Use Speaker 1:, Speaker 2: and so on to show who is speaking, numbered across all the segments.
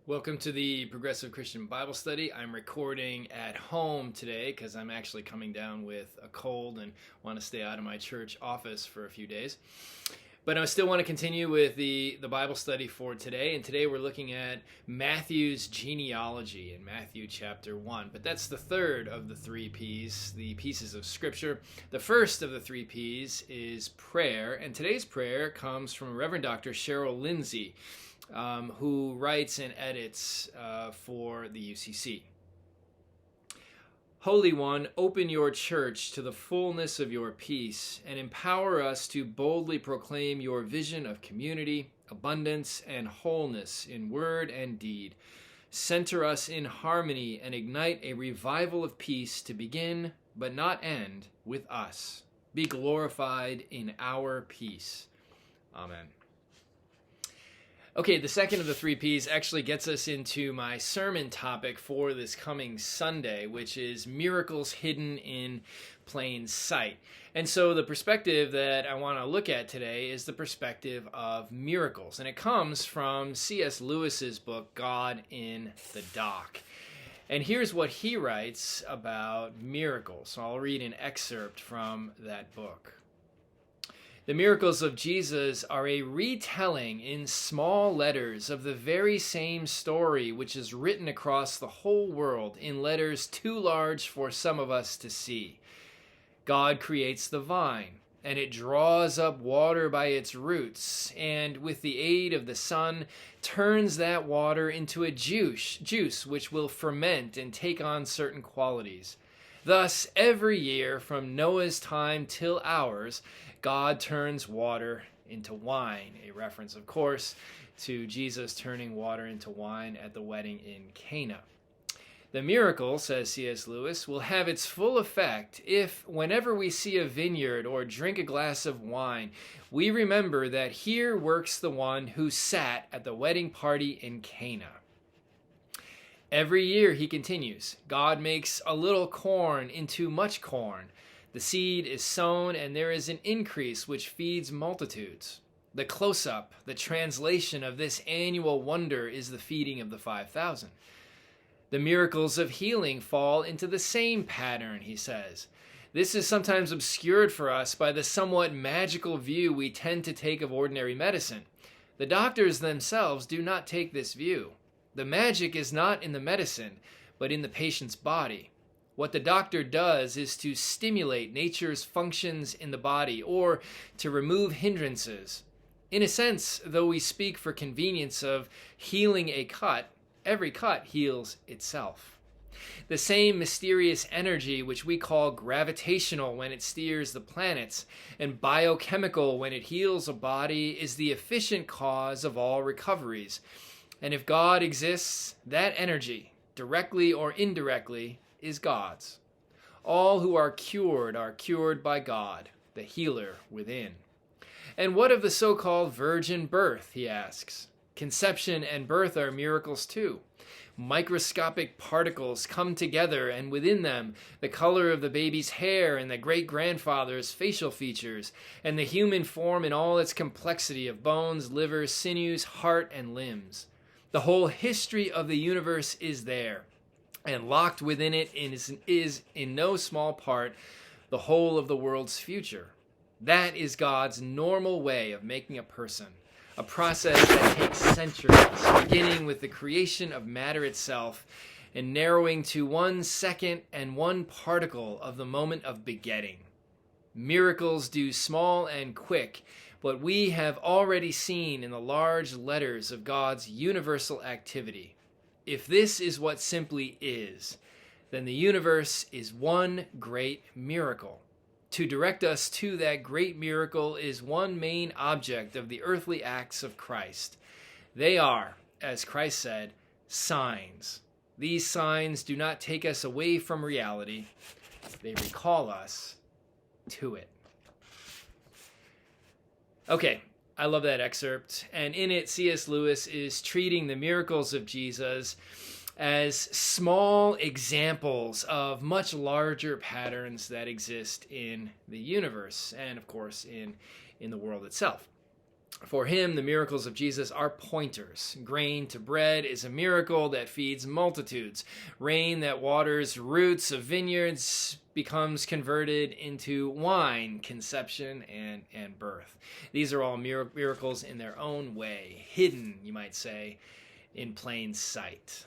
Speaker 1: Welcome to the Progressive Christian Bible Study. I'm recording at home today because I'm actually coming down with a cold and want to stay out of my church office for a few days. But I still want to continue with the Bible study for today. And today we're looking at Matthew's genealogy in Matthew chapter 1. But that's the third of the three P's, the pieces of Scripture. The first of the three P's is prayer. And today's prayer comes from Reverend Dr. Cheryl Lindsay, who writes and edits for the UCC. Holy One, open your church to the fullness of your peace and empower us to boldly proclaim your vision of community, abundance, and wholeness in word and deed. Center us in harmony and ignite a revival of peace to begin, but not end, with us. Be glorified in our peace. Amen. Okay, the second of the three P's actually gets us into my sermon topic for this coming Sunday, which is miracles hidden in plain sight. And so the perspective that I want to look at today is the perspective of miracles. And it comes from C.S. Lewis's book, God in the Dock. And here's what he writes about miracles. So I'll read an excerpt from that book. The miracles of Jesus are a retelling in small letters of the very same story which is written across the whole world in letters too large for some of us to see. God creates the vine, and it draws up water by its roots, and with the aid of the sun, turns that water into a juice which will ferment and take on certain qualities. Thus, every year from Noah's time till ours, God turns water into wine, a reference, of course, to Jesus turning water into wine at the wedding in Cana. The miracle, says C.S. Lewis, will have its full effect if, whenever we see a vineyard or drink a glass of wine, we remember that here works the one who sat at the wedding party in Cana. Every year, he continues, God makes a little corn into much corn. The seed is sown, and there is an increase which feeds multitudes. The close-up, the translation of this annual wonder is the feeding of the 5,000. The miracles of healing fall into the same pattern, he says. This is sometimes obscured for us by the somewhat magical view we tend to take of ordinary medicine. The doctors themselves do not take this view. The magic is not in the medicine, but in the patient's body. What the doctor does is to stimulate nature's functions in the body or to remove hindrances. In a sense, though we speak for convenience of healing a cut, every cut heals itself. The same mysterious energy which we call gravitational when it steers the planets and biochemical when it heals a body is the efficient cause of all recoveries. And if God exists, that energy, directly or indirectly, is God's. All who are cured by God, the healer within. And what of the so-called virgin birth, he asks. Conception and birth are miracles too. Microscopic particles come together, and within them, the color of the baby's hair and the great-grandfather's facial features, and the human form in all its complexity of bones, liver, sinews, heart, and limbs. The whole history of the universe is there. And locked within it is in no small part the whole of the world's future. That is God's normal way of making a person, a process that takes centuries, beginning with the creation of matter itself and narrowing to 1 second and 1 particle of the moment of begetting. Miracles do small and quick what we have already seen in the large letters of God's universal activity. If this is what simply is, then the universe is one great miracle. To direct us to that great miracle is one main object of the earthly acts of Christ. They are, as Christ said, signs. These signs do not take us away from reality. They recall us to it. Okay. I love that excerpt, and in it, C.S. Lewis is treating the miracles of Jesus as small examples of much larger patterns that exist in the universe and, of course, in the world itself. For him, the miracles of Jesus are pointers. Grain to bread is a miracle that feeds multitudes. Rain that waters roots of vineyards becomes converted into wine, conception, and birth. These are all miracles in their own way, hidden, you might say, in plain sight.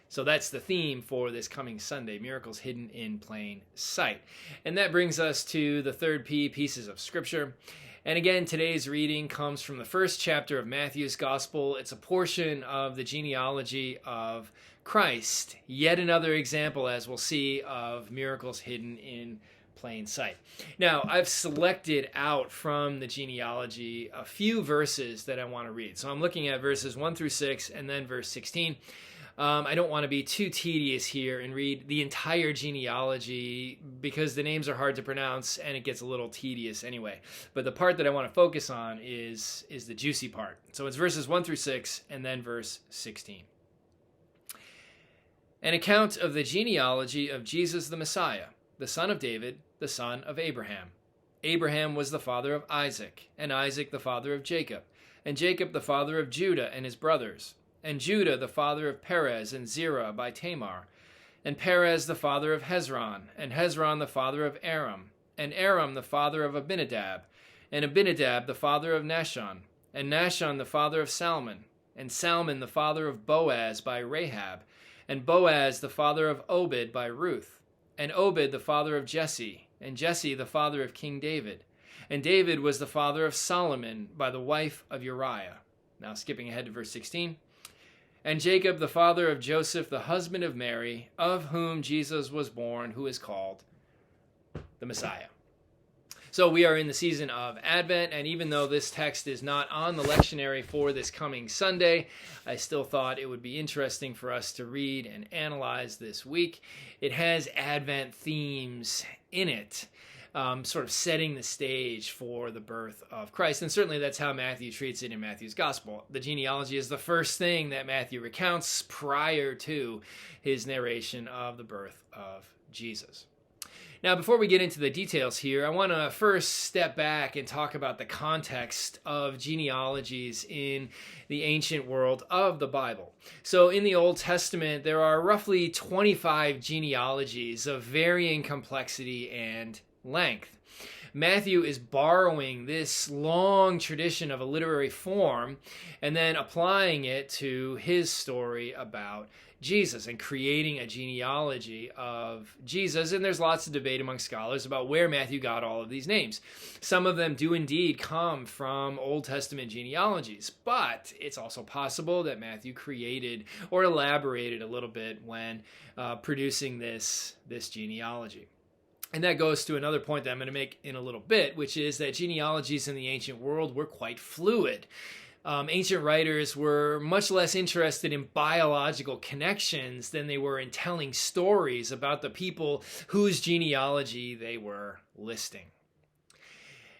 Speaker 1: So that's the theme for this coming Sunday, miracles hidden in plain sight. And that brings us to the third P, pieces of Scripture. And again, today's reading comes from the first chapter of Matthew's Gospel. It's a portion of the genealogy of Christ. Yet another example, as we'll see, of miracles hidden in plain sight. Now, I've selected out from the genealogy a few verses that I want to read. So I'm looking at verses 1 through 6 and then verse 16. I don't want to be too tedious here and read the entire genealogy because the names are hard to pronounce and it gets a little tedious anyway. But the part that I want to focus on is the juicy part. So it's verses 1 through 6 and then verse 16. An account of the genealogy of Jesus the Messiah, the son of David, the son of Abraham. Abraham was the father of Isaac, and Isaac the father of Jacob, and Jacob the father of Judah and his brothers, and Judah the father of Perez and Zerah by Tamar, and Perez the father of Hezron, and Hezron the father of Aram, and Aram the father of Abinadab, and Abinadab the father of Nahshon, and Nahshon the father of Salmon, and Salmon the father of Boaz by Rahab, and Boaz the father of Obed by Ruth, and Obed the father of Jesse, and Jesse the father of King David, and David was the father of Solomon by the wife of Uriah. Now skipping ahead to verse 16. And Jacob the father of Joseph, the husband of Mary, of whom Jesus was born, who is called the Messiah. So we are in the season of Advent, and even though this text is not on the lectionary for this coming Sunday, I still thought it would be interesting for us to read and analyze this week. It has Advent themes in it, sort of setting the stage for the birth of Christ. And certainly that's how Matthew treats it in Matthew's Gospel. The genealogy is the first thing that Matthew recounts prior to his narration of the birth of Jesus. Now, before we get into the details here, I want to first step back and talk about the context of genealogies in the ancient world of the Bible. So in the Old Testament, there are roughly 25 genealogies of varying complexity and length. Matthew is borrowing this long tradition of a literary form and then applying it to his story about Jesus and creating a genealogy of Jesus. And there's lots of debate among scholars about where Matthew got all of these names. Some of them do indeed come from Old Testament genealogies, but it's also possible that Matthew created or elaborated a little bit when producing this genealogy. And that goes to another point that I'm going to make in a little bit, which is that genealogies in the ancient world were quite fluid. Ancient writers were much less interested in biological connections than they were in telling stories about the people whose genealogy they were listing.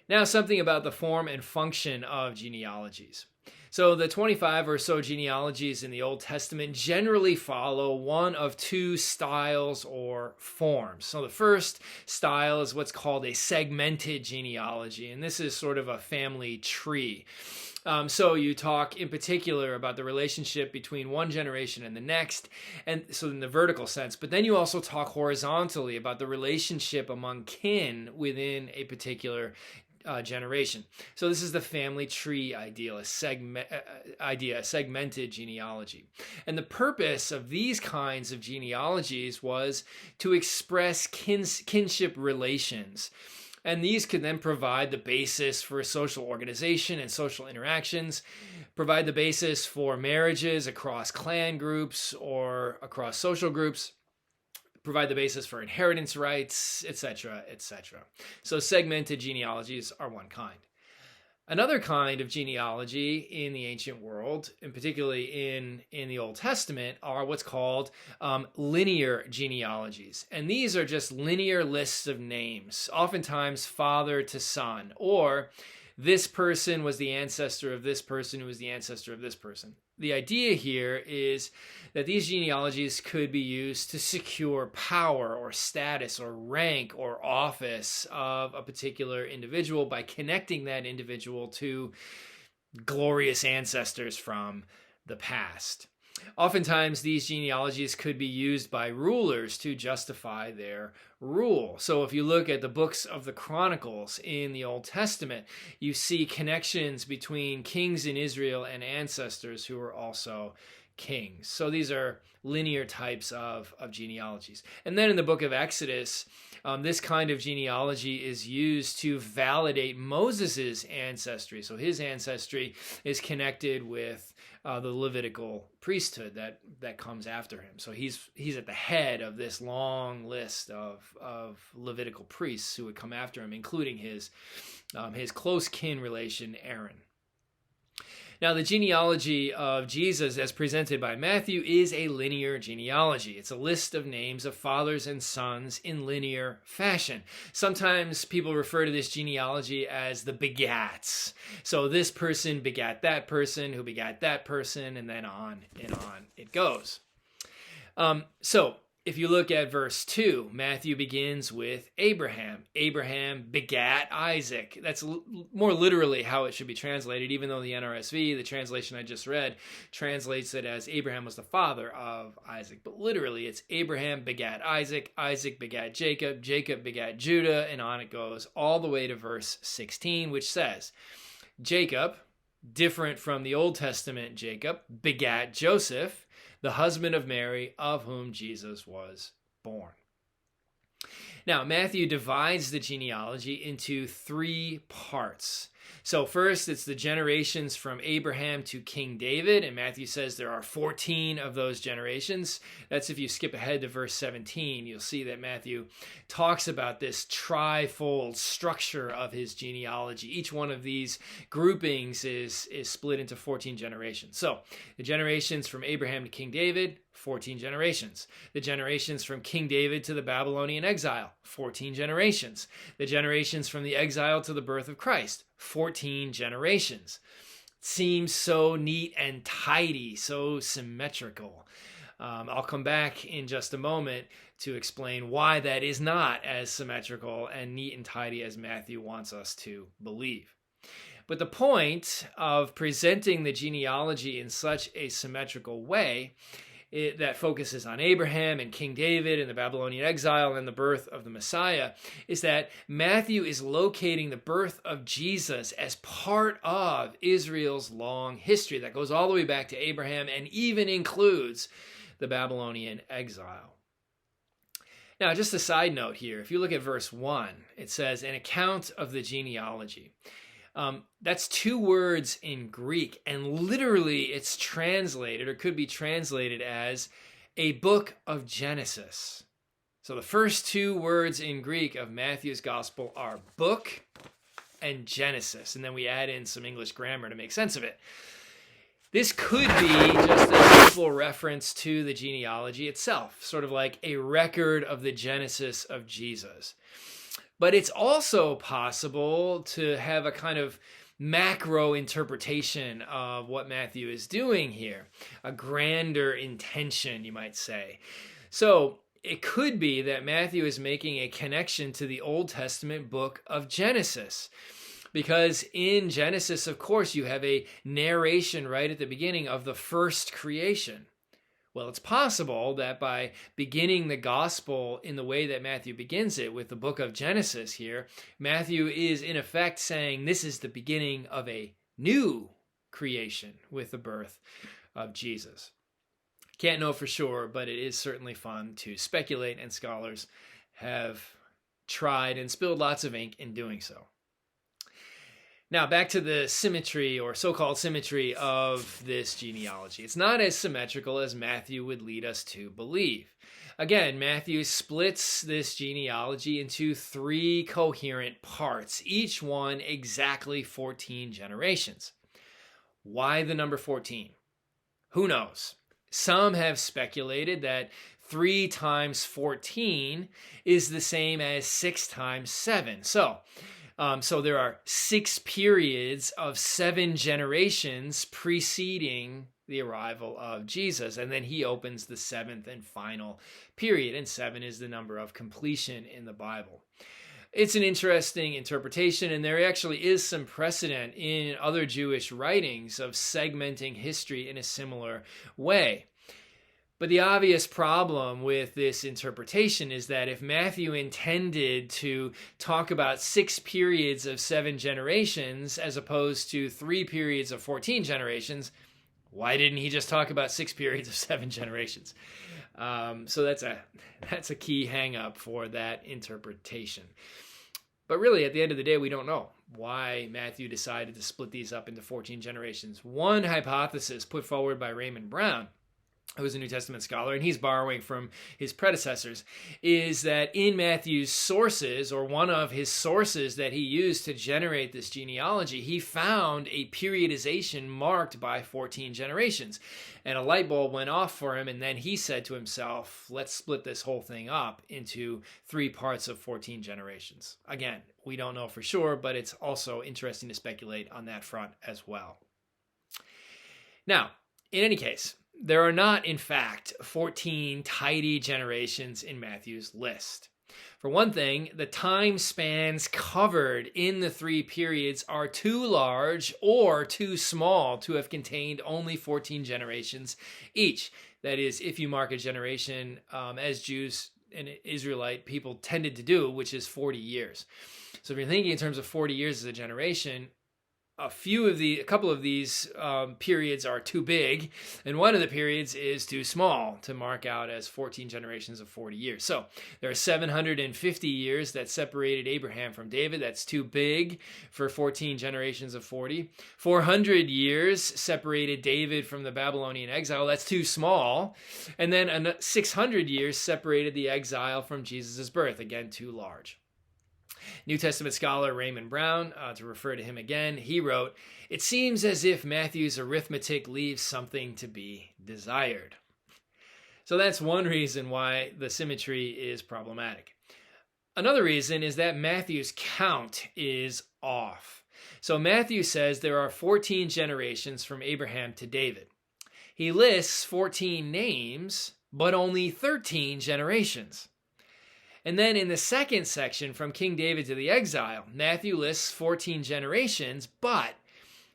Speaker 1: Now, something about the form and function of genealogies. So the 25 or so genealogies in the Old Testament generally follow one of two styles or forms. So the first style is what's called a segmented genealogy, and this is sort of a family tree. So you talk in particular about the relationship between one generation and the next, and so in the vertical sense, but then you also talk horizontally about the relationship among kin within a particular generation. So this is the family tree idea, a segmented genealogy. And the purpose of these kinds of genealogies was to express kinship relations. And these could then provide the basis for social organization and social interactions, provide the basis for marriages across clan groups or across social groups, provide the basis for inheritance rights, etc., etc. So segmented genealogies are one kind. Another kind of genealogy in the ancient world, and particularly in the Old Testament, are what's called linear genealogies. And these are just linear lists of names, oftentimes father to son, or this person was the ancestor of this person who was the ancestor of this person. The idea here is that these genealogies could be used to secure power or status or rank or office of a particular individual by connecting that individual to glorious ancestors from the past. Oftentimes, these genealogies could be used by rulers to justify their rule. So if you look at the books of the Chronicles in the Old Testament, you see connections between kings in Israel and ancestors who were also kings. So these are linear types of genealogies. And then in the book of Exodus, this kind of genealogy is used to validate Moses' ancestry. So his ancestry is connected with the Levitical priesthood that comes after him. So he's at the head of this long list of Levitical priests who would come after him, including his close kin relation Aaron. Now, the genealogy of Jesus, as presented by Matthew, is a linear genealogy. It's a list of names of fathers and sons in linear fashion. Sometimes people refer to this genealogy as the begats. So this person begat that person, who begat that person, and then on it goes. So if you look at verse 2, Matthew begins with Abraham. Abraham begat Isaac. That's more literally how it should be translated, even though the NRSV, the translation I just read, translates it as Abraham was the father of Isaac. But literally, it's Abraham begat Isaac, Isaac begat Jacob, Jacob begat Judah, and on it goes all the way to verse 16, which says, Jacob, different from the Old Testament Jacob, begat Joseph, the husband of Mary, of whom Jesus was born. Now, Matthew divides the genealogy into 3 parts. So first, it's the generations from Abraham to King David, and Matthew says there are 14 of those generations. That's if you skip ahead to verse 17, you'll see that Matthew talks about this trifold structure of his genealogy. Each one of these groupings is split into 14 generations. So the generations from Abraham to King David, 14 generations. The generations from King David to the Babylonian exile, 14 generations. The generations from the exile to the birth of Christ, 14 generations. It seems so neat and tidy, so symmetrical. I'll come back in just a moment to explain why that is not as symmetrical and neat and tidy as Matthew wants us to believe. But the point of presenting the genealogy in such a symmetrical way that focuses on Abraham and King David and the Babylonian exile and the birth of the Messiah is that Matthew is locating the birth of Jesus as part of Israel's long history that goes all the way back to Abraham and even includes the Babylonian exile. Now, just a side note here, if you look at verse 1, it says, an account of the genealogy. That's 2 words in Greek, and literally it's translated or could be translated as a book of Genesis. So the first 2 words in Greek of Matthew's gospel are book and Genesis, and then we add in some English grammar to make sense of it. This could be just a simple reference to the genealogy itself, sort of like a record of the genesis of Jesus. But it's also possible to have a kind of macro interpretation of what Matthew is doing here, a grander intention, you might say. So it could be that Matthew is making a connection to the Old Testament book of Genesis, because in Genesis, of course, you have a narration right at the beginning of the first creation. Well, it's possible that by beginning the gospel in the way that Matthew begins it with the book of Genesis here, Matthew is in effect saying this is the beginning of a new creation with the birth of Jesus. Can't know for sure, but it is certainly fun to speculate, and scholars have tried and spilled lots of ink in doing so. Now, back to the symmetry or so-called symmetry of this genealogy. It's not as symmetrical as Matthew would lead us to believe. Again, Matthew splits this genealogy into 3 coherent parts, each one exactly 14 generations. Why the number 14? Who knows? Some have speculated that 3 times 14 is the same as 6 times 7. So, So there are 6 periods of 7 generations preceding the arrival of Jesus. And then he opens the 7th and final period. And 7 is the number of completion in the Bible. It's an interesting interpretation, and there actually is some precedent in other Jewish writings of segmenting history in a similar way. But the obvious problem with this interpretation is that if Matthew intended to talk about 6 periods of 7 generations as opposed to 3 periods of 14 generations, why didn't he just talk about 6 periods of 7 generations? So that's a key hang-up for that interpretation. But really, at the end of the day, we don't know why Matthew decided to split these up into 14 generations. One hypothesis put forward by Raymond Brown, who is a New Testament scholar, and he's borrowing from his predecessors, is that in Matthew's sources, or one of his sources that he used to generate this genealogy, he found a periodization marked by 14 generations. And a light bulb went off for him, and then he said to himself, let's split this whole thing up into 3 parts of 14 generations. Again, we don't know for sure, but it's also interesting to speculate on that front as well. Now, in any case, there are not, in fact, 14 tidy generations in Matthew's list. For one thing, the time spans covered in the 3 periods are too large or too small to have contained only 14 generations each. That is, if you mark a generation as Jews and Israelite people tended to do, which is 40 years. So if you're thinking in terms of 40 years as a generation, a couple of these periods are too big, and one of the periods is too small to mark out as 14 generations of 40 years. So there are 750 years that separated Abraham from David. That's too big for 14 generations of 40. 400 years separated David from the Babylonian exile. That's too small. And then 600 years separated the exile from Jesus' birth. Again, too large. New Testament scholar Raymond Brown, to refer to him again, he wrote, "It seems as if Matthew's arithmetic leaves something to be desired." So that's one reason why the symmetry is problematic. Another reason is that Matthew's count is off. So Matthew says there are 14 generations from Abraham to David. He lists 14 names, but only 13 generations. And then in the second section, from King David to the exile, Matthew lists 14 generations, but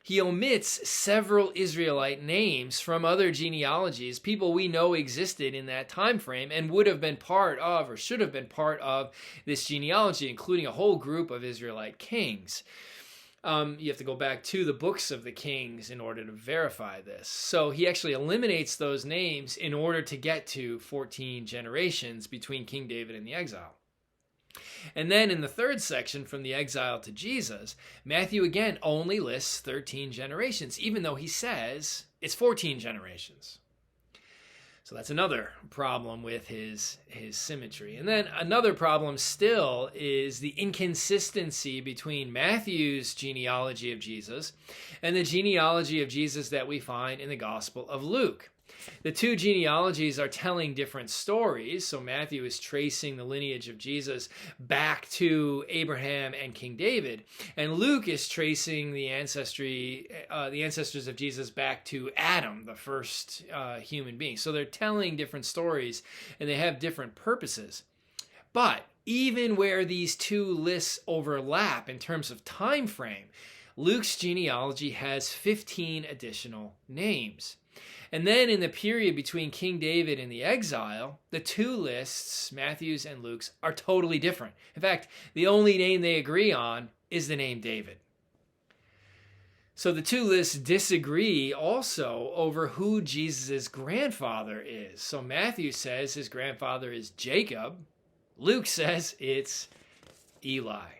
Speaker 1: he omits several Israelite names from other genealogies, people we know existed in that time frame and would have been part of, or should have been part of, this genealogy, including a whole group of Israelite kings. You have to go back to the books of the kings in order to verify this. So he actually eliminates those names in order to get to 14 generations between King David and the exile. And then in the third section, from the exile to Jesus, Matthew again only lists 13 generations, even though he says it's 14 generations. So that's another problem with his symmetry. And then another problem still is the inconsistency between Matthew's genealogy of Jesus and the genealogy of Jesus that we find in the Gospel of Luke. The two genealogies are telling different stories. So Matthew is tracing the lineage of Jesus back to Abraham and King David, and Luke is tracing the ancestors of Jesus back to Adam, the first human being. So they're telling different stories, and they have different purposes. But even where these two lists overlap in terms of time frame, Luke's genealogy has 15 additional names. And then in the period between King David and the exile, the two lists, Matthew's and Luke's, are totally different. In fact, the only name they agree on is the name David. So the two lists disagree also over who Jesus' grandfather is. So Matthew says his grandfather is Jacob. Luke says it's Eli.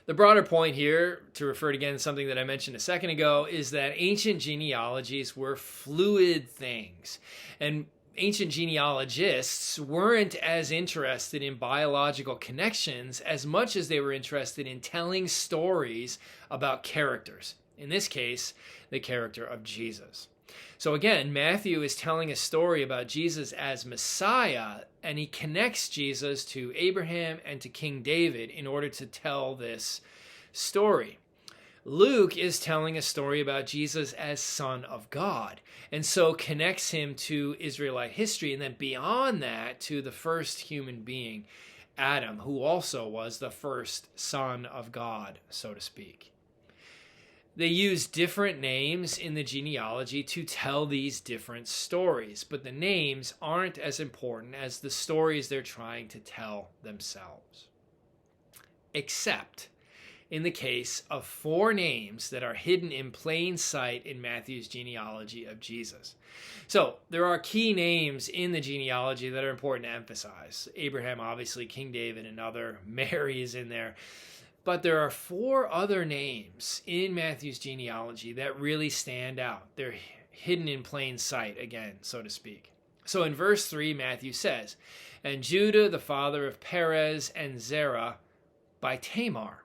Speaker 1: The broader point here, to refer to again something that I mentioned a second ago, is that ancient genealogies were fluid things. And ancient genealogists weren't as interested in biological connections as much as they were interested in telling stories about characters. In this case, the character of Jesus. So again, Matthew is telling a story about Jesus as Messiah, and he connects Jesus to Abraham and to King David in order to tell this story. Luke is telling a story about Jesus as Son of God, and so connects him to Israelite history, and then beyond that to the first human being, Adam, who also was the first son of God, so to speak. They use different names in the genealogy to tell these different stories, but the names aren't as important as the stories they're trying to tell themselves. Except in the case of 4 names that are hidden in plain sight in Matthew's genealogy of Jesus. So there are key names in the genealogy that are important to emphasize. Abraham, obviously, King David, another, Mary is in there. But there are 4 other names in Matthew's genealogy that really stand out. They're hidden in plain sight, again, so to speak. So in verse 3, Matthew says, "And Judah, the father of Perez and Zerah, by Tamar."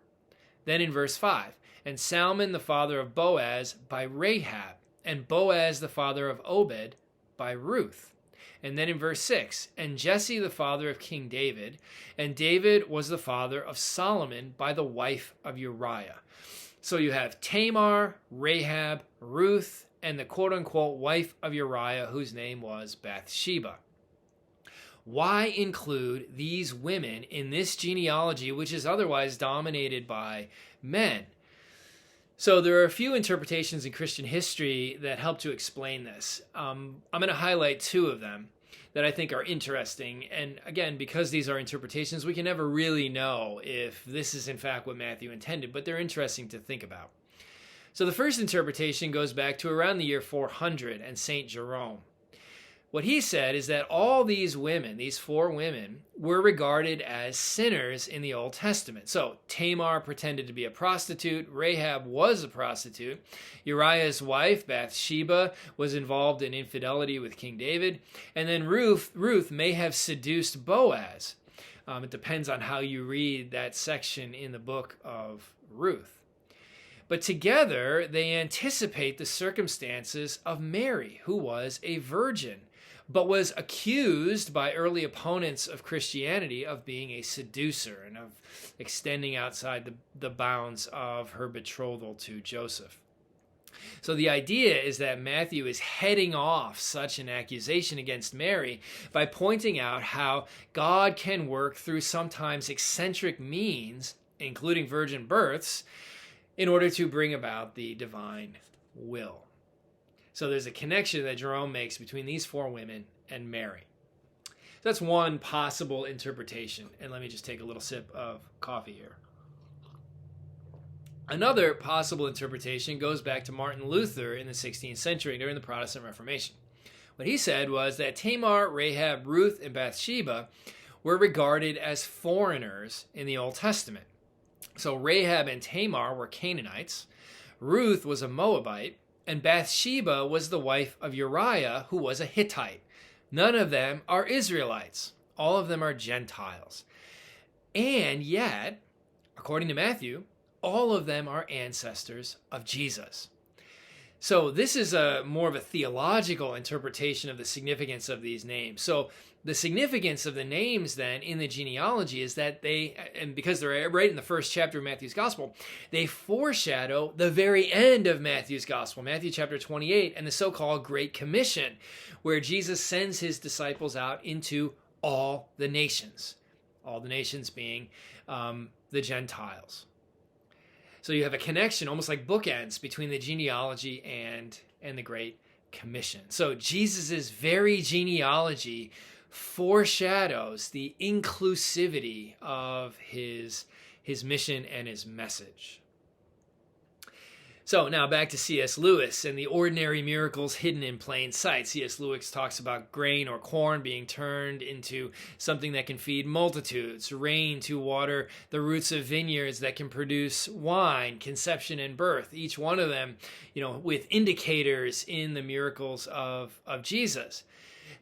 Speaker 1: Then in verse 5, "And Salmon, the father of Boaz, by Rahab, and Boaz, the father of Obed, by Ruth." And then in verse 6, "And Jesse, the father of King David, and David was the father of Solomon by the wife of Uriah." So you have Tamar, Rahab, Ruth, and the quote-unquote wife of Uriah, whose name was Bathsheba. Why include these women in this genealogy, which is otherwise dominated by men? So there are a few interpretations in Christian history that help to explain this. I'm going to highlight 2 of them that I think are interesting. And again, because these are interpretations, we can never really know if this is in fact what Matthew intended, but they're interesting to think about. So the first interpretation goes back to around the year 400 and St. Jerome. What he said is that all these women, these 4 women, were regarded as sinners in the Old Testament. So Tamar pretended to be a prostitute. Rahab was a prostitute. Uriah's wife, Bathsheba, was involved in infidelity with King David. And then Ruth may have seduced Boaz. It depends on how you read that section in the book of Ruth. But together, they anticipate the circumstances of Mary, who was a virgin, but was accused by early opponents of Christianity of being a seducer and of extending outside the bounds of her betrothal to Joseph. So the idea is that Matthew is heading off such an accusation against Mary by pointing out how God can work through sometimes eccentric means, including virgin births, in order to bring about the divine will. So there's a connection that Jerome makes between these 4 women and Mary. So that's one possible interpretation. And let me just take a little sip of coffee here. Another possible interpretation goes back to Martin Luther in the 16th century during the Protestant Reformation. What he said was that Tamar, Rahab, Ruth, and Bathsheba were regarded as foreigners in the Old Testament. So Rahab and Tamar were Canaanites, Ruth was a Moabite, and Bathsheba was the wife of Uriah, who was a Hittite. None of them are Israelites. All of them are Gentiles. And yet, according to Matthew, all of them are ancestors of Jesus. So this is more of a theological interpretation of the significance of these names. So the significance of the names then in the genealogy is that and because they're right in the first chapter of Matthew's Gospel, they foreshadow the very end of Matthew's Gospel, Matthew chapter 28, and the so-called Great Commission, where Jesus sends his disciples out into all the nations being the Gentiles. So you have a connection, almost like bookends, between the genealogy and the Great Commission. So Jesus' very genealogy foreshadows the inclusivity of his mission and his message. So now back to C.S. Lewis and the ordinary miracles hidden in plain sight. C.S. Lewis talks about grain or corn being turned into something that can feed multitudes, rain to water the roots of vineyards that can produce wine, conception and birth, each one of them, with indicators in the miracles of Jesus.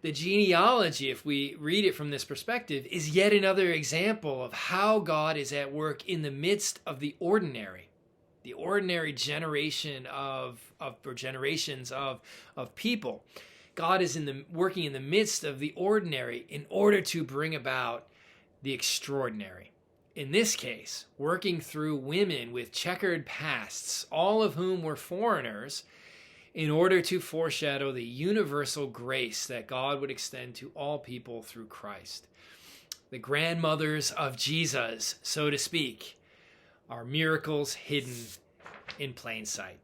Speaker 1: The genealogy, if we read it from this perspective, is yet another example of how God is at work in the midst of the ordinary. the ordinary generation or generations of people. God is working in the midst of the ordinary in order to bring about the extraordinary. In this case, working through women with checkered pasts, all of whom were foreigners, in order to foreshadow the universal grace that God would extend to all people through Christ. The grandmothers of Jesus, so to speak, are miracles hidden in plain sight.